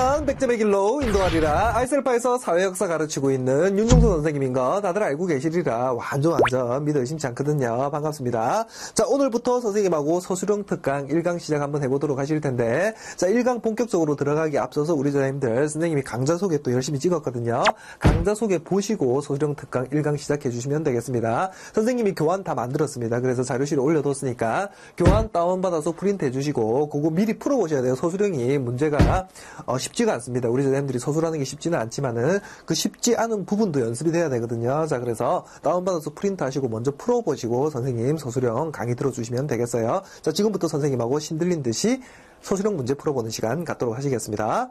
인도하면 100점의 길로 인도하리라. 아이셀파에서 사회역사 가르치고 있는 윤종수 선생님인 거 다들 알고 계시리라. 완전 믿어 의심치 않거든요. 반갑습니다. 자, 오늘부터 선생님하고 서술형 특강 1강 시작 한번 해보도록 하실 텐데, 자, 1강 본격적으로 들어가기 앞서서 우리 전자님들 선생님이 강좌 소개 또 열심히 찍었거든요. 강좌 소개 보시고 서술형 특강 1강 시작해 주시면 되겠습니다. 선생님이 교환 다 만들었습니다. 그래서 자료실에 올려뒀으니까 교환 다운받아서 프린트 해주시고 그거 미리 풀어보셔야 돼요. 서술형이 문제가 쉽지가 않습니다. 우리 선생님들이 서술하는 게 쉽지는 않지만은 그 쉽지 않은 부분도 연습이 돼야 되거든요. 자, 그래서 다운받아서 프린트 하시고 먼저 풀어보시고 선생님 서술형 강의 들어주시면 되겠어요. 자, 지금부터 선생님하고 신들린 듯이 서술형 문제 풀어보는 시간 갖도록 하시겠습니다.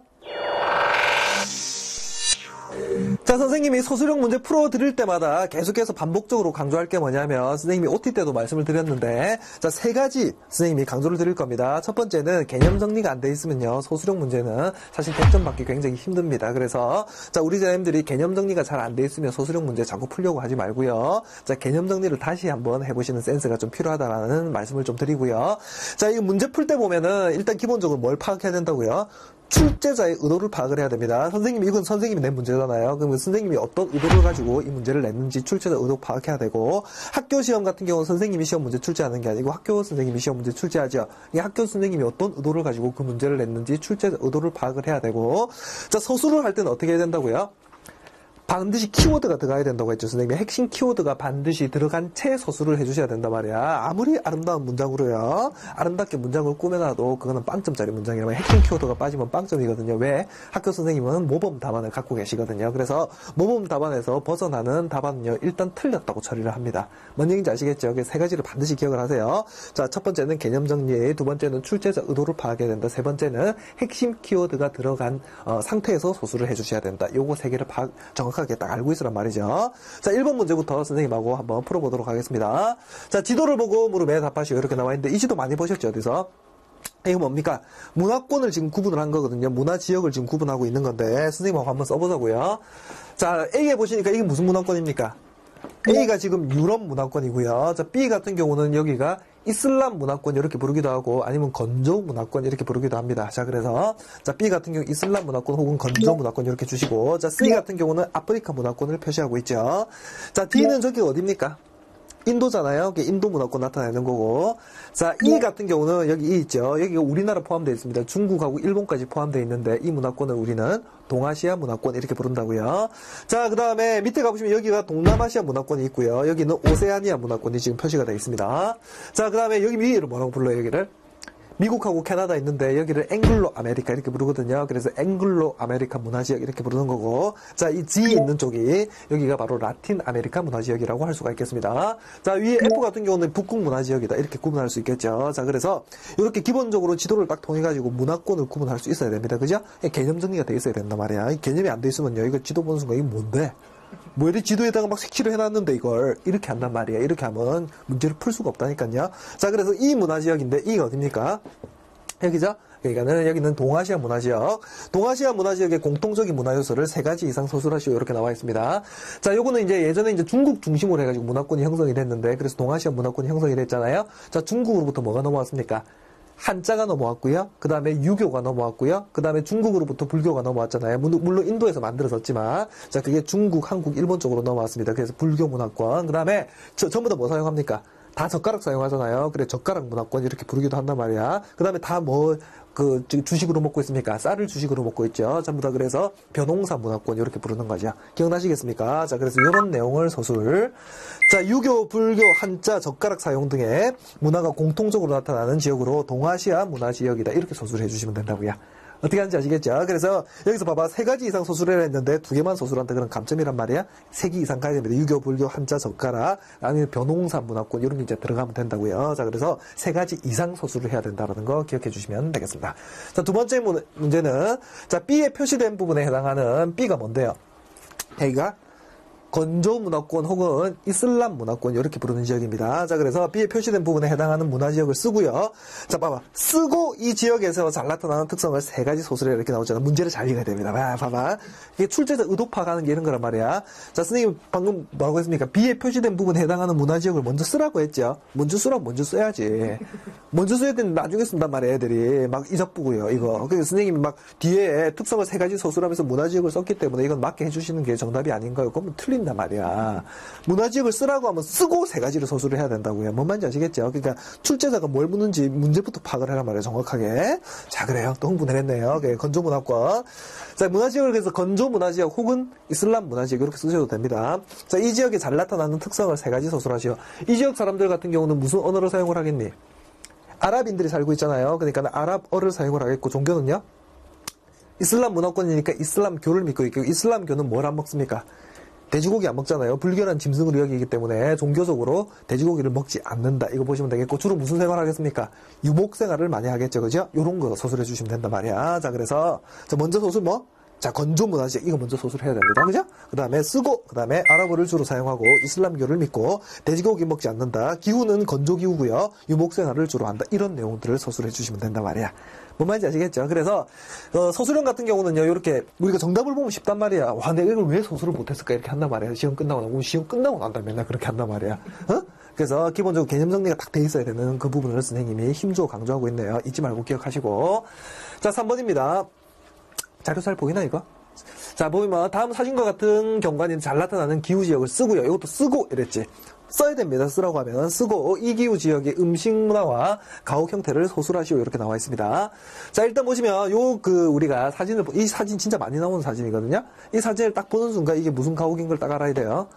자, 선생님이 서술형 문제 풀어드릴 때마다 계속해서 반복적으로 강조할 게 뭐냐면, 선생님이 OT 때도 말씀을 드렸는데, 자, 세 가지 선생님이 강조를 드릴 겁니다. 첫 번째는 개념 정리가 안 돼 있으면요, 서술형 문제는 사실 100점 받기 굉장히 힘듭니다. 그래서, 자, 우리 선생님들이 개념 정리가 잘 안 돼 있으면 서술형 문제 자꾸 풀려고 하지 말고요. 자, 개념 정리를 다시 한번 해보시는 센스가 좀 필요하다라는 말씀을 좀 드리고요. 자, 이 문제 풀 때 보면은 일단 기본적으로 뭘 파악해야 된다고요? 출제자의 의도를 파악을 해야 됩니다. 선생님이, 이건 선생님이 낸 문제잖아요. 그러면 선생님이 어떤 의도를 가지고 이 문제를 냈는지 출제자 의도 파악해야 되고, 학교 시험 같은 경우는 선생님이 시험 문제 출제하는 게 아니고 학교 선생님이 시험 문제 출제하죠. 이 학교 선생님이 어떤 의도를 가지고 그 문제를 냈는지 출제자 의도를 파악을 해야 되고, 자, 서술을 할 때는 어떻게 해야 된다고요? 반드시 키워드가 들어가야 된다고 했죠. 선생님이 핵심 키워드가 반드시 들어간 채 서술을 해주셔야 된단 말이야. 아무리 아름다운 문장으로요, 아름답게 문장을 꾸며놔도 그거는 빵점짜리 문장이라면 핵심 키워드가 빠지면 빵점이거든요. 왜? 학교 선생님은 모범 답안을 갖고 계시거든요. 그래서 모범 답안에서 벗어나는 답안은요, 일단 틀렸다고 처리를 합니다. 뭔 얘기인지 아시겠죠? 세 가지를 반드시 기억을 하세요. 자, 첫 번째는 개념 정리, 두 번째는 출제자 의도를 파악해야 된다, 세 번째는 핵심 키워드가 들어간 상태에서 서술을 해주셔야 된다. 요거 세 개를 정확하게 딱 알고 있으란 말이죠. 자, 1번 문제부터 선생님하고 한번 풀어보도록 하겠습니다. 자, 지도를 보고 물음에 답하시오 이렇게 나와 있는데, 이 지도 많이 보셨죠? 어디서? 이거 뭡니까? 문화권을 지금 구분을 한 거거든요. 문화 지역을 지금 구분하고 있는 건데, 선생님하고 한번 써보자고요. 자, A에 보시니까 이게 무슨 문화권입니까? A가 지금 유럽 문화권이고요. 자, B 같은 경우는 여기가 이슬람 문화권 이렇게 부르기도 하고, 아니면 건조 문화권 이렇게 부르기도 합니다. 자, 그래서 자, B 같은 경우 이슬람 문화권 혹은 건조 문화권 이렇게 주시고, 자, C 같은 경우는 아프리카 문화권을 표시하고 있죠. 자, D는 저기 어디입니까? 인도잖아요. 인도 문화권 나타내는 거고. 자, E 같은 경우는 여기 E 있죠. 여기가 우리나라 포함되어 있습니다. 중국하고 일본까지 포함되어 있는데, 이 문화권을 우리는 동아시아 문화권 이렇게 부른다고요. 자, 그 다음에 밑에 가보시면 여기가 동남아시아 문화권이 있고요. 여기는 오세아니아 문화권이 지금 표시가 되어 있습니다. 자, 그 다음에 여기 위를 뭐라고 불러요, 여기를? 미국하고 캐나다 있는데 여기를 앵글로 아메리카 이렇게 부르거든요. 그래서 앵글로 아메리카 문화지역 이렇게 부르는 거고, 자, 이 G 있는 쪽이 여기가 바로 라틴 아메리카 문화지역이라고 할 수가 있겠습니다. 자, 위에 F 같은 경우는 북극 문화지역이다 이렇게 구분할 수 있겠죠. 자, 그래서 이렇게 기본적으로 지도를 딱 통해 가지고 문화권을 구분할 수 있어야 됩니다. 그죠? 개념 정리가 돼 있어야 된단 말이야. 이 개념이 안 돼 있으면요, 이거 지도 보는 순간 이게 뭔데? 뭐 이렇게 지도에다가 막 색칠을 해놨는데 이걸 이렇게 한단 말이에요. 이렇게 하면 문제를 풀 수가 없다니까요. 자, 그래서 이 문화지역인데 이게 어딥니까? 여기죠? 그러니까는 여기는 동아시아 문화지역. 동아시아 문화지역의 공통적인 문화 요소를 3가지 이상 서술하시오 이렇게 나와 있습니다. 자, 요거는 이제 예전에 이제 중국 중심으로 해가지고 문화권이 형성이 됐는데, 그래서 동아시아 문화권이 형성이 됐잖아요. 자, 중국으로부터 뭐가 넘어왔습니까? 한자가 넘어왔고요. 그 다음에 유교가 넘어왔고요. 그 다음에 중국으로부터 불교가 넘어왔잖아요. 물론 인도에서 만들어졌지만, 자, 그게 중국, 한국, 일본 쪽으로 넘어왔습니다. 그래서 불교 문화권. 그 다음에 전부 다 뭐 사용합니까? 다 젓가락 사용하잖아요. 그래, 젓가락 문화권 이렇게 부르기도 한단 말이야. 그 다음에 다 주식으로 먹고 있습니까? 쌀을 주식으로 먹고 있죠. 전부 다 그래서 벼농사 문화권 이렇게 부르는 거죠. 기억나시겠습니까? 자, 그래서 이런 내용을 서술. 자, 유교, 불교, 한자, 젓가락 사용 등의 문화가 공통적으로 나타나는 지역으로 동아시아 문화 지역이다. 이렇게 서술해 주시면 된다고요. 어떻게 하는지 아시겠죠? 그래서 여기서 봐봐. 3가지 이상 서술을 했는데 2개만 서술한다. 그런 감점이란 말이야. 3개 이상 가야 됩니다. 유교, 불교, 한자, 젓가락, 아니면 벼농사 문화권 이런 게 이제 들어가면 된다고요. 자, 그래서 3가지 이상 서술을 해야 된다는 거 기억해 주시면 되겠습니다. 자, 두 번째 문제는, 자, B에 표시된 부분에 해당하는 B가 뭔데요? 여기가 건조 문화권 혹은 이슬람 문화권 이렇게 부르는 지역입니다. 자, 그래서 B에 표시된 부분에 해당하는 문화 지역을 쓰고요. 자, 봐봐. 쓰고 이 지역에서 잘 나타나는 특성을 세 가지 소설에 이렇게 나오잖아. 문제를 잘 읽어야 됩니다. 봐봐. 이게 출제자 의도 파악하는 게 이런 거란 말이야. 자, 선생님 방금 뭐라고 했습니까? B에 표시된 부분에 해당하는 문화 지역을 먼저 쓰라고 했죠. 먼저 쓰라고 먼저 써야지. 먼저 써야 되는데 나중에 쓴단 말이야, 애들이. 막 이적부고요, 이거. 그래서 선생님이 막 뒤에 특성을 세 가지 소설하면서 문화 지역을 썼기 때문에 이건 맞게 해주시는 게 정답이 아닌가요? 그러면 틀린단 말이야. 문화 지역을 쓰라고 하면 쓰고 세 가지를 소설을 해야 된다고요. 뭔 말인지 아시겠죠? 그러니까 출제자가 뭘 묻는지 문제부터 파악을 하란 말이에요, 정확하게. 자, 그래요. 또 흥분을 했네요. 건조 문화권. 자, 문화 지역을 그래서 건조 문화 지역 혹은 이슬람 문화 지역 이렇게 쓰셔도 됩니다. 자, 이 지역에 잘 나타나는 특성을 세 가지 소설하시오. 이 지역 사람들 같은 경우는 무슨 언어를 사용을 하겠니? 아랍인들이 살고 있잖아요. 그러니까 아랍어를 사용을 하겠고, 종교는요? 이슬람 문화권이니까 이슬람교를 믿고 있고, 이슬람교는 뭘 안 먹습니까? 돼지고기 안 먹잖아요. 불결한 짐승을 여기기 때문에 종교적으로 돼지고기를 먹지 않는다. 이거 보시면 되겠고, 주로 무슨 생활을 하겠습니까? 유목 생활을 많이 하겠죠. 그죠? 요런 거 소설해 주시면 된단 말이야. 자, 그래서, 자, 먼저 소설 뭐? 자, 건조 문화지역, 이거 먼저 소설해야 됩니다. 그죠? 그 다음에 쓰고, 그 다음에 아랍어를 주로 사용하고, 이슬람교를 믿고, 돼지고기 먹지 않는다. 기후는 건조 기후고요. 유목 생활을 주로 한다. 이런 내용들을 소설해 주시면 된단 말이야. 뭔 말인지 아시겠죠? 그래서, 서술형 같은 경우는요, 이렇게, 우리가 정답을 보면 쉽단 말이야. 와, 내가 이걸 왜 소설을 못했을까? 이렇게 한단 말이야. 시험 끝나고 나고, 시험 끝나고 난다. 맨날 그렇게 한단 말이야. 그래서 기본적으로 개념 정리가 딱 돼 있어야 되는 그 부분을 선생님이 힘주어 강조하고 있네요. 잊지 말고 기억하시고. 자, 3번입니다. 자료 잘 보이나, 이거? 자, 보이면 다음 사진과 같은 경관이 잘 나타나는 기후지역을 쓰고요. 이것도 쓰고 이랬지. 써야 됩니다. 쓰라고 하면 쓰고 이 기후 지역의 음식 문화와 가옥 형태를 소술하시오. 이렇게 나와 있습니다. 자, 일단 보시면 우리가 사진을 이 사진 진짜 많이 나오는 사진이거든요. 이 사진을 딱 보는 순간 이게 무슨 가옥인 걸 딱 알아야 돼요.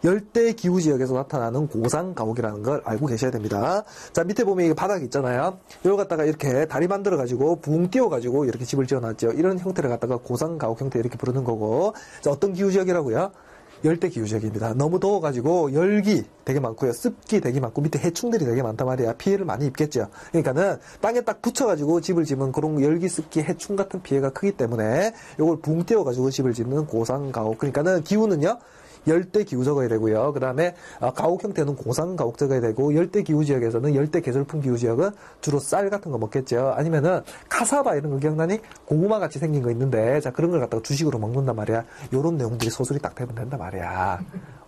열대 기후 지역에서 나타나는 고산 가옥이라는 걸 알고 계셔야 됩니다. 자, 밑에 보면 이게 바닥 있잖아요. 이걸 갖다가 이렇게 다리 만들어 가지고 붕 띄워 가지고 이렇게 집을 지어 놨죠. 이런 형태를 갖다가 고산 가옥 형태 이렇게 부르는 거고. 자, 어떤 기후 지역이라고요? 열대 기후 지역입니다. 너무 더워 가지고 열기 되게 많고요. 습기 되게 많고 밑에 해충들이 되게 많단 말이야. 피해를 많이 입겠죠. 그러니까는 땅에 딱 붙여 가지고 집을 짓는 그런 열기, 습기, 해충 같은 피해가 크기 때문에 이걸 붕 띄워 가지고 집을 짓는 고산 가옥. 그러니까는 기후는요. 열대 기후 적어야 되고요. 그 다음에 가옥 형태는 고산 가옥 적어야 되고, 열대 기후 지역에서는 열대 계절풍 기후 지역은 주로 쌀 같은 거 먹겠죠. 아니면은 카사바 이런 거 기억나니? 고구마 같이 생긴 거 있는데, 자, 그런 걸 갖다가 주식으로 먹는단 말이야. 요런 내용들이 소술이 딱 되면 된단 말이야.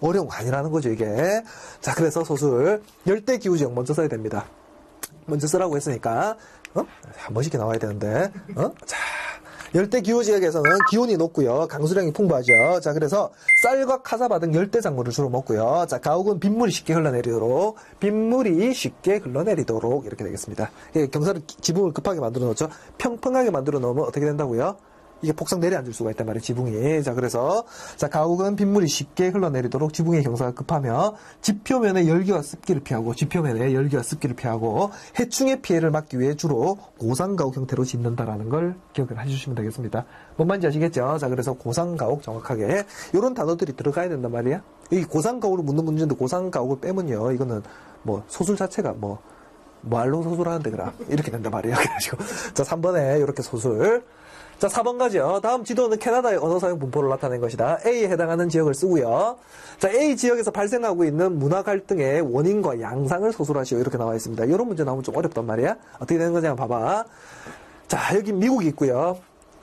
어려운 거 아니라는 거죠, 이게. 자, 그래서 소술 열대 기후 지역 먼저 써야 됩니다. 먼저 쓰라고 했으니까 멋있게 나와야 되는데. 자, 열대 기후 지역에서는 기온이 높고요. 강수량이 풍부하죠. 자, 그래서 쌀과 카사바 등 열대 작물을 주로 먹고요. 자, 가옥은 빗물이 쉽게 흘러내리도록 이렇게 되겠습니다. 경사를 지붕을 급하게 만들어 놓죠. 평평하게 만들어 놓으면 어떻게 된다고요? 이게 폭삭 내려앉을 수가 있단 말이에요, 지붕이. 자, 그래서, 자, 가옥은 빗물이 쉽게 흘러내리도록 지붕의 경사가 급하며, 지표면의 열기와 습기를 피하고, 해충의 피해를 막기 위해 주로 고산가옥 형태로 짓는다라는 걸 기억을 해주시면 되겠습니다. 뭔 말인지 아시겠죠? 자, 그래서 고산가옥 정확하게, 요런 단어들이 들어가야 된단 말이야. 이 고산가옥을 묻는 문제인데, 고산가옥을 빼면요, 이거는 소술 자체가 뭐알로 소술하는데, 그럼. 이렇게 된단 말이에요. 그래가지고. 자, 3번에 이렇게 소술. 자, 4번 가죠. 다음 지도는 캐나다의 언어 사용 분포를 나타낸 것이다. A에 해당하는 지역을 쓰고요. 자, A 지역에서 발생하고 있는 문화 갈등의 원인과 양상을 소술하시오. 이렇게 나와 있습니다. 이런 문제 나오면 좀 어렵단 말이야. 어떻게 되는 건지 한번 봐봐. 자, 여기 미국이 있고요.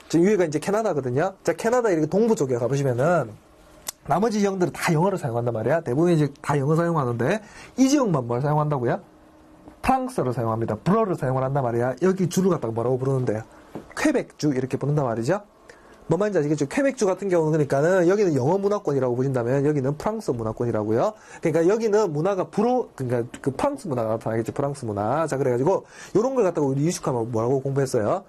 지금 위에가 이제 캐나다거든요. 자, 캐나다 이렇게 동부 쪽에 가보시면은 나머지 지역들은 다 영어를 사용한단 말이야. 대부분 이제 다 영어 사용하는데 이 지역만 뭘 사용한다고요? 프랑스어를 사용합니다. 불어를 사용을 한단 말이야. 여기 주를 갖다가 뭐라고 부르는데요? 퀘벡주 이렇게 부른단 말이죠. 뭔 말인지 아시겠죠? 퀘벡주 같은 경우는 그러니까는 여기는 영어 문화권이라고 보신다면 여기는 프랑스 문화권이라고요. 그러니까 여기는 문화가 그러니까 그 프랑스 문화가 나타나겠죠. 프랑스 문화. 자, 그래가지고 요런 걸 갖다가 우리 이슈하면 뭐라고 공부했어요?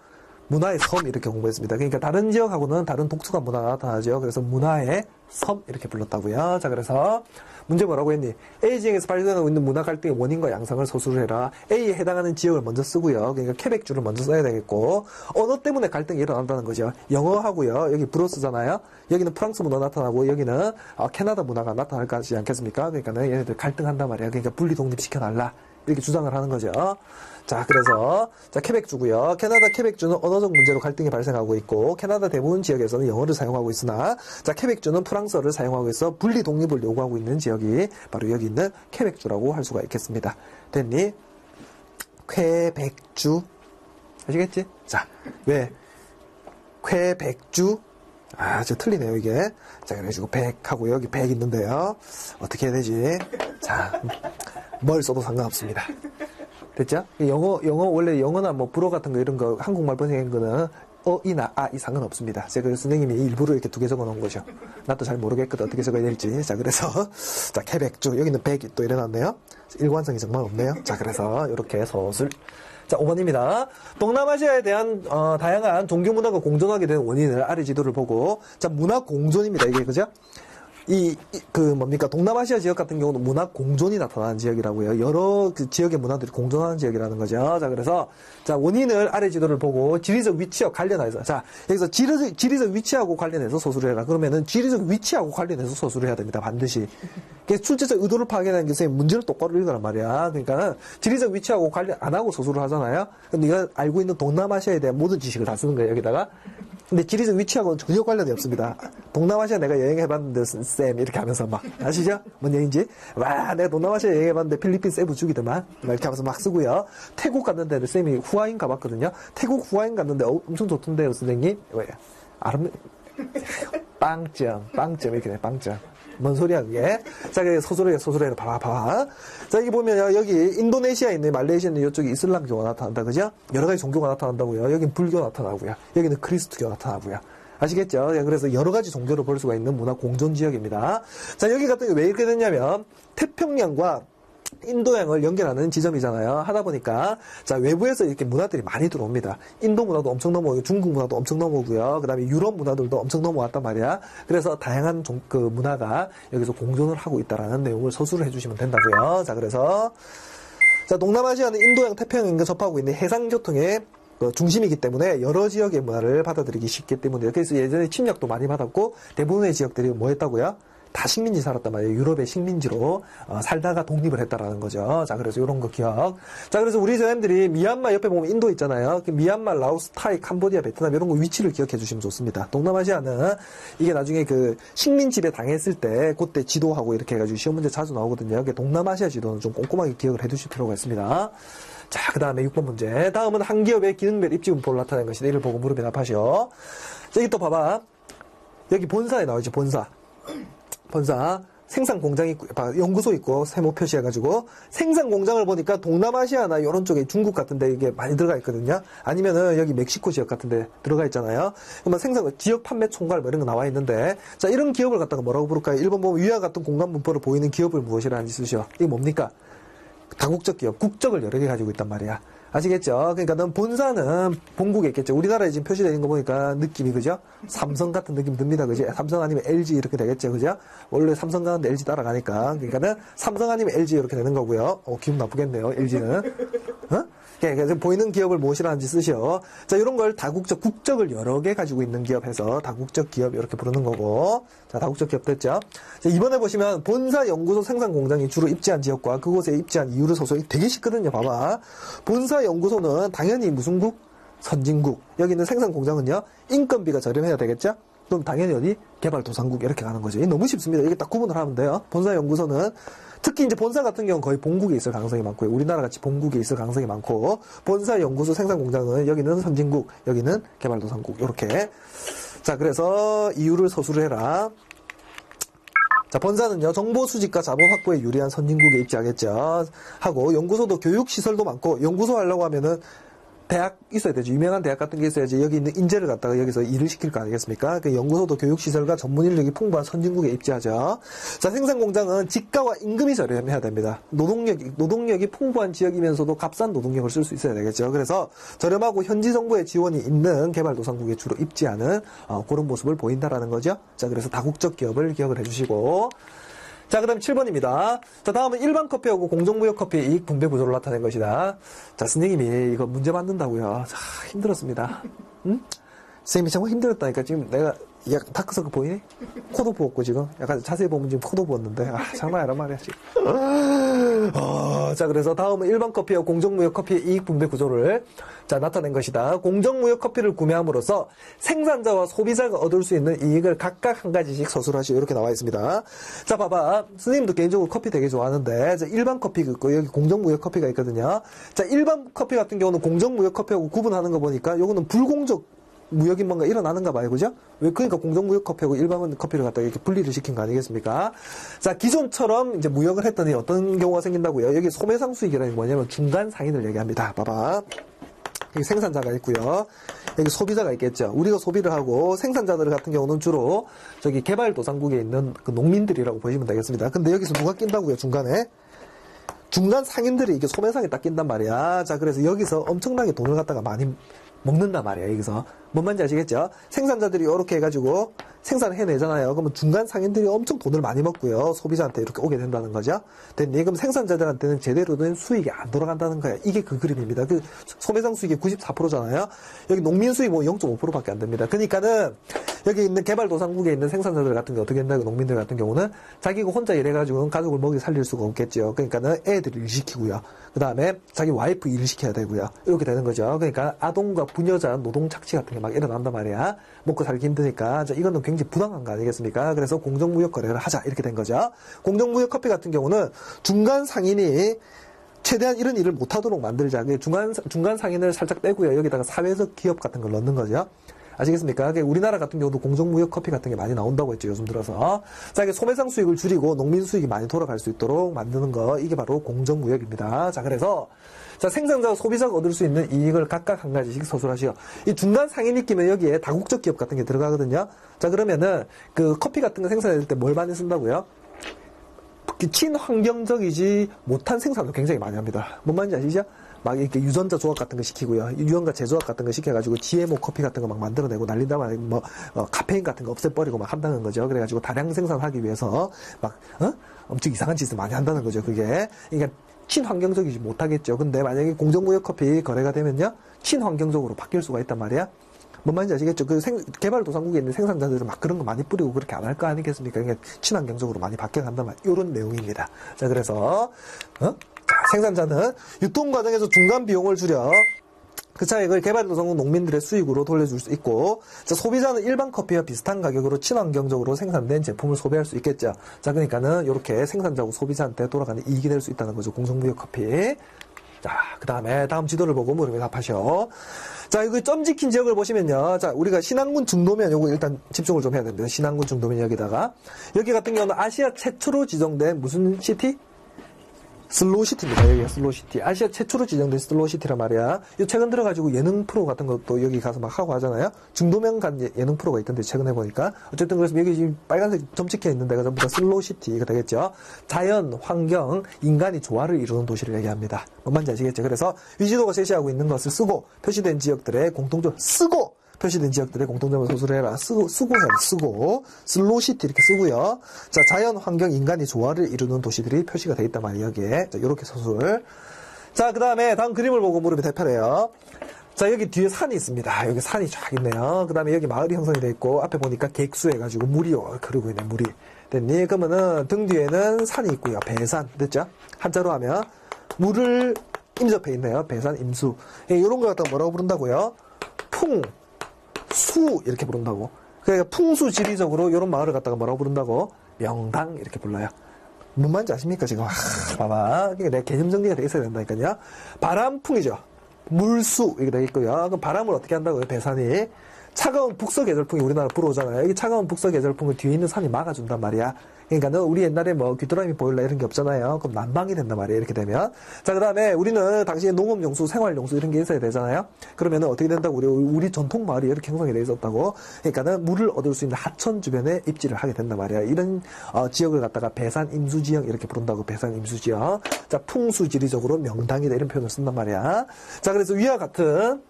문화의 섬 이렇게 공부했습니다. 그러니까 다른 지역하고는 다른 독특한 문화가 나타나죠. 그래서 문화의 섬 이렇게 불렀다고요. 자, 그래서 문제 뭐라고 했니? A 지역에서 발생하고 있는 문화 갈등의 원인과 양상을 소술을 해라. A에 해당하는 지역을 먼저 쓰고요. 그러니까 퀘벡주를 먼저 써야 되겠고, 언어 때문에 갈등이 일어난다는 거죠. 영어하고요. 여기 브로스잖아요. 여기는 프랑스 문화 나타나고 여기는 캐나다 문화가 나타날 것이지 않겠습니까? 그러니까 얘네들 갈등한단 말이야. 그러니까 분리 독립시켜달라. 이렇게 주장을 하는 거죠. 자, 그래서, 자, 케벡주고요. 캐나다 케벡주는 언어적 문제로 갈등이 발생하고 있고, 캐나다 대부분 지역에서는 영어를 사용하고 있으나, 자, 케벡주는 프랑스어를 사용하고 있어 분리 독립을 요구하고 있는 지역이 바로 여기 있는 케벡주라고 할 수가 있겠습니다. 됐니? 퀘벡주. 아시겠지? 자, 왜? 퀘벡주. 아, 저 틀리네요, 이게. 자, 그래가지고, 백하고 여기 백 있는데요. 어떻게 해야 되지? 자, 뭘 써도 상관없습니다. 됐죠? 원래 영어나 뭐 불어 같은 거 이런 거 한국말 번역한 거는 이나 이 상관없습니다. 제가 그래서 선생님이 일부러 이렇게 두 개 적어 놓은 거죠. 나도 잘 모르겠거든. 어떻게 적어야 될지. 자, 그래서, 자, 케벡주. 여기는 백이 또 일어났네요. 일관성이 정말 없네요. 자, 그래서 이렇게 서술. 자, 5번입니다. 동남아시아에 대한 다양한 종교 문화가 공존하게 된 원인을 아래 지도를 보고, 자, 문화 공존입니다. 이게 그죠? 동남아시아 지역 같은 경우는 문화 공존이 나타나는 지역이라고요. 여러 그 지역의 문화들이 공존하는 지역이라는 거죠. 자, 그래서, 자, 원인을 아래 지도를 보고 지리적 위치와 관련해서, 자, 여기서 지리적 위치하고 관련해서 서술을 해라. 그러면은 지리적 위치하고 관련해서 서술을 해야 됩니다. 반드시. 출제적 의도를 파악해내는 게 선생님 문제를 똑바로 읽으란 말이야. 그러니까 지리적 위치하고 관련 안 하고 서술을 하잖아요. 근데 네가 알고 있는 동남아시아에 대한 모든 지식을 다 쓰는 거예요, 여기다가. 근데 지리적 위치하고는 전혀 관련이 없습니다. 동남아시아 내가 여행해봤는데 쌤 이렇게 하면서 막 아시죠? 뭔 얘기인지? 와 내가 동남아시아 여행해봤는데 필리핀 세부 죽이더만 이렇게 하면서 막 쓰고요. 태국 갔는데 쌤이 후아인 가봤거든요. 태국 후아인 갔는데 엄청 좋던데요 선생님. 왜? 빵점 이렇게 돼 빵점. 뭔 소리야 그게? 자, 소설에 봐봐. 자, 여기 보면 여기 인도네시아에 있는 말레이시아에 있는 이쪽에 이슬람교가 나타난다, 그죠? 여러 가지 종교가 나타난다고요. 여긴 불교 나타나고요. 여기는 크리스트교 나타나고요. 아시겠죠? 그래서 여러 가지 종교를 볼 수가 있는 문화 공존 지역입니다. 자, 여기 같은 경우 왜 이렇게 됐냐면 태평양과 인도양을 연결하는 지점이잖아요. 하다 보니까 자 외부에서 이렇게 문화들이 많이 들어옵니다. 인도 문화도 엄청 넘어오고 중국 문화도 엄청 넘어오고요. 그 다음에 유럽 문화들도 엄청 넘어왔단 말이야. 그래서 다양한 그 문화가 여기서 공존을 하고 있다라는 내용을 서술을 해주시면 된다고요. 자 그래서 자 동남아시아는 인도양 태평양과 접하고 있는 해상교통의 중심이기 때문에 여러 지역의 문화를 받아들이기 쉽기 때문에 그래서 예전에 침략도 많이 받았고 대부분의 지역들이 뭐 했다고요? 다 식민지 살았단 말이에요. 유럽의 식민지로 살다가 독립을 했다라는 거죠. 자, 그래서 이런 거 기억. 자, 그래서 우리 선생님들이 미얀마 옆에 보면 인도 있잖아요. 그 미얀마, 라오스, 타이, 캄보디아, 베트남 이런 거 위치를 기억해 주시면 좋습니다. 동남아시아는 이게 나중에 그 식민지배 당했을 때 그때 지도하고 이렇게 해가지고 시험 문제 자주 나오거든요. 이게 동남아시아 지도는 좀 꼼꼼하게 기억을 해 두실 필요가 있습니다. 자, 그 다음에 6번 문제. 다음은 한 기업의 기능별 입지분포를 나타낸 것이다. 이를 보고 무릎에 답하시오. 자, 여기 또 봐봐. 여기 본사에 나오죠. 본사, 생산 공장 있고, 연구소 있고, 세모 표시해가지고, 생산 공장을 보니까 동남아시아나 이런 쪽에 중국 같은데 이게 많이 들어가 있거든요. 아니면은 여기 멕시코 지역 같은데 들어가 있잖아요. 그러면 지역 판매 총괄 뭐 이런 거 나와 있는데, 자, 이런 기업을 갖다가 뭐라고 부를까요? 1번 보면 위와 같은 공간 분포를 보이는 기업을 무엇이라는지 쓰시오. 이게 뭡니까? 다국적 기업, 국적을 여러 개 가지고 있단 말이야. 아시겠죠? 그러니까 넌 본사는 본국에 있겠죠. 우리나라에 지금 표시되어 있는 거 보니까 느낌이, 그죠? 삼성 같은 느낌 듭니다. 그죠? 삼성 아니면 LG 이렇게 되겠죠. 그죠? 원래 삼성 가는데 LG 따라가니까. 그러니까는 삼성 아니면 LG 이렇게 되는 거고요. 기분 나쁘겠네요. LG는. 그러니까 보이는 기업을 무엇이라는지 쓰시오. 자, 이런 걸 다국적, 국적을 여러 개 가지고 있는 기업 해서 다국적 기업 이렇게 부르는 거고. 자, 다국적 기업 됐죠? 자, 이번에 보시면 본사, 연구소, 생산 공장이 주로 입지한 지역과 그곳에 입지한 이유를 서술이 되게 쉽거든요. 봐봐. 본사, 연구소는 당연히 무슨 국? 선진국. 여기 있는 생산 공장은요, 인건비가 저렴해야 되겠죠? 그럼 당연히 어디? 개발도상국 이렇게 가는 거죠. 너무 쉽습니다. 이게 딱 구분을 하면 돼요. 본사, 연구소는 특히 이제 본사 같은 경우는 거의 본국에 있을 가능성이 많고요. 우리나라 같이 본국에 있을 가능성이 많고, 본사, 연구소, 생산 공장은 여기는 선진국, 여기는 개발도상국 이렇게. 자, 그래서 이유를 서술을 해라. 자, 본사는요, 정보 수집과 자본 확보에 유리한 선진국에 입지하겠죠. 하고, 연구소도 교육시설도 많고, 연구소 하려고 하면은, 대학 있어야 되죠. 유명한 대학 같은 게 있어야지 여기 있는 인재를 갖다가 여기서 일을 시킬 거 아니겠습니까? 그 연구소도 교육시설과 전문 인력이 풍부한 선진국에 입지하죠. 자, 생산공장은 지가와 임금이 저렴해야 됩니다. 노동력이 풍부한 지역이면서도 값싼 노동력을 쓸 수 있어야 되겠죠. 그래서 저렴하고 현지 정부의 지원이 있는 개발도상국에 주로 입지하는 그런 모습을 보인다라는 거죠. 자, 그래서 다국적 기업을 기억을 해주시고. 자, 그 다음에 7번입니다. 자, 다음은 일반 커피하고 공정무역 커피의 이익 분배 구조를 나타낸 것이다. 자, 선생님이 이거 문제 만든다고요. 자, 힘들었습니다. 응? 선생님이 정말 힘들었다니까. 지금 내가 약간 다크서클 보이니? 코도 부었고, 지금. 약간 자세히 보면 지금 코도 부었는데. 장난 아니란 말이야, 지금. 자, 그래서 다음은 일반 커피와 공정무역 커피의 이익 분배 구조를 자, 나타낸 것이다. 공정무역 커피를 구매함으로써 생산자와 소비자가 얻을 수 있는 이익을 각각 한 가지씩 서술하시오. 이렇게 나와 있습니다. 자, 봐봐. 선생님도 개인적으로 커피 되게 좋아하는데, 자, 일반 커피가 있고, 여기 공정무역 커피가 있거든요. 자, 일반 커피 같은 경우는 공정무역 커피하고 구분하는 거 보니까, 요거는 불공정 무역이 뭔가 일어나는가 봐요. 그죠? 왜, 그러니까 공정무역 커피하고 일반 커피를 갖다가 이렇게 분리를 시킨 거 아니겠습니까? 자, 기존처럼 이제 무역을 했더니 어떤 경우가 생긴다고요? 여기 소매상 수익이라는 게 뭐냐면 중간 상인을 얘기합니다. 봐봐. 여기 생산자가 있고요. 여기 소비자가 있겠죠. 우리가 소비를 하고 생산자들 같은 경우는 주로 저기 개발도상국에 있는 그 농민들이라고 보시면 되겠습니다. 근데 여기서 누가 낀다고요? 중간에? 중간 상인들이 이게 소매상에 딱 낀단 말이야. 자, 그래서 여기서 엄청나게 돈을 갖다가 많이 먹는단 말이야, 여기서. 뭔 말인지 아시겠죠? 생산자들이 이렇게 해가지고 생산을 해내잖아요. 그러면 중간 상인들이 엄청 돈을 많이 먹고요. 소비자한테 이렇게 오게 된다는 거죠. 됐니? 그럼 생산자들한테는 제대로 된 수익이 안 돌아간다는 거야. 이게 그 그림입니다. 그 소매상 수익이 94%잖아요. 여기 농민 수익 뭐 0.5%밖에 안 됩니다. 그러니까는 여기 있는 개발도상국에 있는 생산자들 같은 게 어떻게 된다고 농민들 같은 경우는 자기가 혼자 일해가지고는 가족을 먹이 살릴 수가 없겠죠. 그러니까는 애들을 일시키고요. 그 다음에 자기 와이프 일을 시켜야 되고요. 이렇게 되는 거죠. 그러니까 아동과 부녀자 노동 착취 같은 게 막 일어난단 말이야. 먹고 살기 힘드니까. 자, 이거는 굉장히 부당한 거 아니겠습니까? 그래서 공정무역 거래를 하자. 이렇게 된 거죠. 공정무역 커피 같은 경우는 중간 상인이 최대한 이런 일을 못하도록 만들자. 중간 상인을 살짝 빼고요. 여기다가 사회적 기업 같은 걸 넣는 거죠. 아시겠습니까? 우리나라 같은 경우도 공정무역 커피 같은 게 많이 나온다고 했죠, 요즘 들어서. 자, 이게 소매상 수익을 줄이고 농민 수익이 많이 돌아갈 수 있도록 만드는 거, 이게 바로 공정무역입니다. 자, 그래서, 자, 생산자와 소비자가 얻을 수 있는 이익을 각각 한 가지씩 서술하시오. 이 중간 상인이 끼면 여기에 다국적 기업 같은 게 들어가거든요. 자, 그러면은, 그 커피 같은 거 생산할 때 뭘 많이 쓴다고요? 친환경적이지 못한 생산도 굉장히 많이 합니다. 뭔 말인지 아시죠? 막 이렇게 유전자 조합 같은 거 시키고요. 유전자 재조합 같은 거 시켜가지고 GMO 커피 같은 거 막 만들어내고 난리다 말이고 뭐 카페인 같은 거 없애버리고 막 한다는 거죠. 그래가지고 다량 생산하기 위해서 막 엄청 이상한 짓을 많이 한다는 거죠. 그게 그러니까 친환경적이지 못하겠죠. 근데 만약에 공정무역 커피 거래가 되면요, 친환경적으로 바뀔 수가 있단 말이야. 뭔 말인지 아시겠죠? 그 개발도상국에 있는 생산자들은 막 그런 거 많이 뿌리고 그렇게 안 할 거 아니겠습니까? 그러니까 친환경적으로 많이 바뀌어간단 말이에요. 이런 내용입니다. 자, 그래서 생산자는 유통 과정에서 중간 비용을 줄여 그 차익을 개발도상국 농민들의 수익으로 돌려줄 수 있고, 자, 소비자는 일반 커피와 비슷한 가격으로 친환경적으로 생산된 제품을 소비할 수 있겠죠. 자, 그러니까는 이렇게 생산자하고 소비자한테 돌아가는 이익이 될 수 있다는 거죠. 공정무역 커피. 자, 그 다음에 다음 지도를 보고 물음에 답하셔. 자, 이거 점 찍힌 지역을 보시면요. 자, 우리가 신안군 중도면 요거 일단 집중을 좀 해야 됩니다. 신안군 중도면 여기다가. 여기 같은 경우는 아시아 최초로 지정된 무슨 시티? 슬로우시티입니다. 여기가 슬로우시티. 아시아 최초로 지정된 슬로우시티란 말이야. 이 최근 들어가지고 예능 프로 같은 것도 여기 가서 막 하고 하잖아요. 중도면 간 예능 프로가 있던데 최근에 보니까. 어쨌든 그래서 여기 지금 빨간색 점 찍혀 있는 데가 전부 다 슬로우시티가 되겠죠. 자연, 환경, 인간이 조화를 이루는 도시를 얘기합니다. 뭔 말인지 아시겠죠? 그래서 위지도가 제시하고 있는 것을 쓰고 표시된 지역들의 공통점 쓰고 표시된 지역들의 공통점을 소술해라. 쓰고 슬로우시티 이렇게 쓰고요. 자, 자연, 환경, 인간이 조화를 이루는 도시들이 표시가 돼 있단 말이에요. 여기에. 자, 요렇게 소술. 자, 그 다음에 다음 그림을 보고 물음이 대표래요. 자, 여기 뒤에 산이 있습니다. 여기 산이 쫙 있네요. 그 다음에 여기 마을이 형성이 돼 있고 앞에 보니까 객수 해가지고 물이 흐르고 있네. 물이. 됐니? 그러면은 등 뒤에는 산이 있고요. 배산. 됐죠? 한자로 하면 물을 임접해 있네요. 배산, 임수. 이런 걸 갖다가 뭐라고 부른다고요? 수 이렇게 부른다고. 그러니까 풍수지리적으로 이런 마을을 갖다가 뭐라고 부른다고? 명당 이렇게 불러요. 뭔 말인지 아십니까 지금? 봐봐. 그러니까 내 개념 정리가 돼 있어야 된다니까요. 바람풍이죠. 물수 이렇게 돼 있고요. 그럼 바람을 어떻게 한다고요? 배산이 차가운 북서계절풍이 우리나라 불어오잖아요. 여기 차가운 북서계절풍을 뒤에 있는 산이 막아준단 말이야. 그러니까는 우리 옛날에 뭐 귀뚜라미 보일러 이런 게 없잖아요. 그럼 난방이 된단 말이에요. 이렇게 되면. 자, 그 다음에 우리는 당시에 농업용수, 생활용수 이런 게 있어야 되잖아요. 그러면은 어떻게 된다고? 우리 전통 마을이 이렇게 형성이 돼 있었다고. 그러니까는 물을 얻을 수 있는 하천 주변에 입지를 하게 된단 말이야. 이런 지역을 갖다가 배산 임수지역 이렇게 부른다고. 배산 임수지역. 자, 풍수지리적으로 명당이다 이런 표현을 쓴단 말이야. 자, 그래서 위와 같은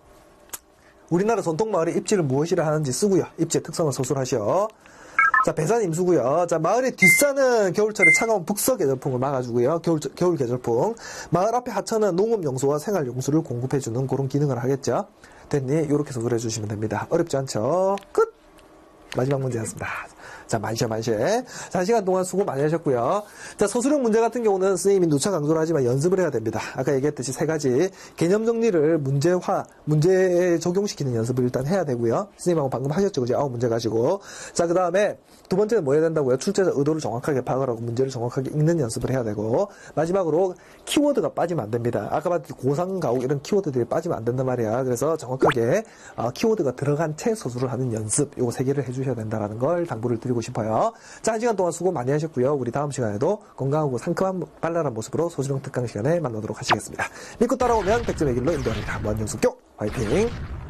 우리나라 전통 마을의 입지를 무엇이라 하는지 쓰고요. 입지의 특성을 서술하시오. 자, 배산 임수고요. 자, 마을의 뒷산은 겨울철에 차가운 북서 계절풍을 막아주고요. 겨울 계절풍. 마을 앞에 하천은 농업용수와 생활용수를 공급해주는 그런 기능을 하겠죠. 됐니? 이렇게 서술해 주시면 됩니다. 어렵지 않죠? 끝! 마지막 문제였습니다. 자, 만시야. 자, 1시간 동안 수고 많이 하셨고요. 자, 서술형 문제 같은 경우는 선생님이 누차 강조를 하지만 연습을 해야 됩니다. 아까 얘기했듯이 3가지 개념 정리를 문제에 적용시키는 연습을 일단 해야 되고요. 선생님하고 방금 하셨죠, 그죠? 9문제 가지고. 자, 그 다음에 두 번째는 뭐 해야 된다고요? 출제자 의도를 정확하게 파악을 하고 문제를 정확하게 읽는 연습을 해야 되고, 마지막으로 키워드가 빠지면 안 됩니다. 아까 봤듯이 고상, 가옥 이런 키워드들이 빠지면 안 된단 말이야. 그래서 정확하게 키워드가 들어간 채 서술을 하는 연습, 요거 3개를 해주셔야 된다는 걸 당부를 드리고 싶어요. 자, 1시간 동안 수고 많이 하셨고요. 우리 다음 시간에도 건강하고 상큼한 발랄한 모습으로 서술형 특강 시간에 만나도록 하시겠습니다. 믿고 따라오면 100점의 길로 인도합니다. 무한정수교 화이팅!